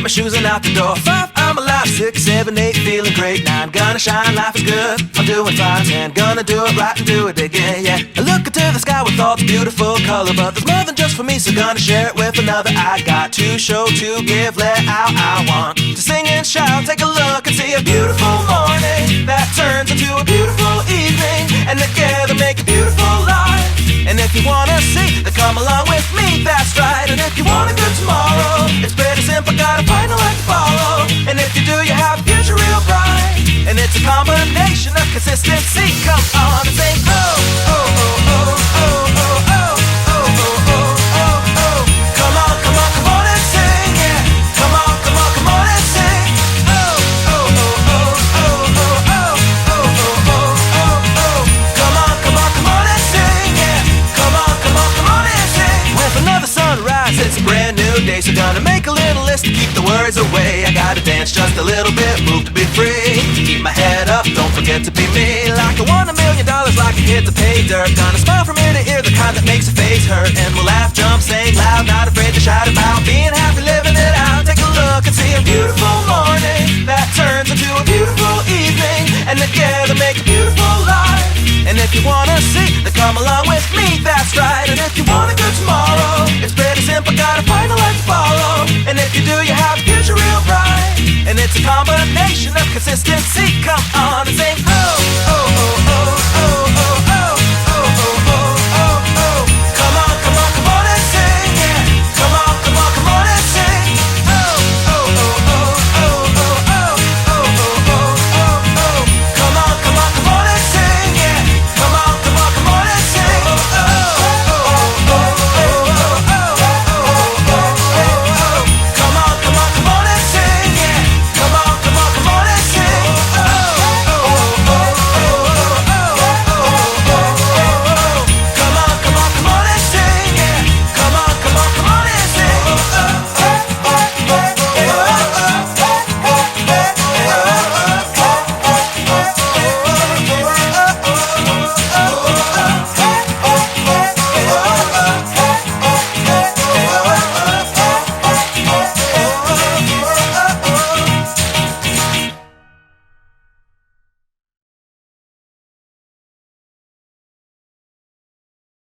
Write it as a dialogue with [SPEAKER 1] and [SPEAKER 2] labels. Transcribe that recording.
[SPEAKER 1] my shoes and out the door. 5, I'm alive. 6, 7, 8, feeling great. 9, gonna shine, life is good, I'm doing fine. 10, gonna do it right and do it again, yeah. I look into the sky with all the beautiful color, but there's more than just for me, so gonna share it with another. I got to show, to give, let out. I want to sing and shout. Take a look and see a beautiful morning that turns into a beautiful evening, and together make a beautiful life. And if you wanna see, then come along with me, that's right. And if you want a good tomorrow, it's pretty simple, gotta find a light to follow. And if you do, you have a future real bright. And it's a combination of consistency. Come on and sing, oh, oh, oh, oh, oh, oh, oh, oh, oh, oh, oh, oh. Come on, come on, come on and sing, yeah. Come on, come on, come on and sing. Oh, oh, oh, oh, oh, oh, oh, oh, oh, oh, oh, oh. Come on, come on, come on and sing, yeah. Come on, come on, come on and sing. With another sunrise, it's a brand new day, so gonna make a little list to keep the words away. I gotta dance just a little bit, move to be free. Keep my head up, don't forget to be me. Like I won $1 million, like a hit to pay dirt. Gonna smile from ear to ear, the kind that makes a face hurt. And we'll laugh, jump, sing loud, not afraid to shout about being happy, living it out. Take a look and see a beautiful morning that turns into a beautiful evening, and together make a beautiful life. And if you wanna see, then come along with me, that's right. And if you want a good tomorrow, it's pretty simple, gotta find a light to follow. And if you do, you have a future real bright. And it's a combination of consistency. Come on and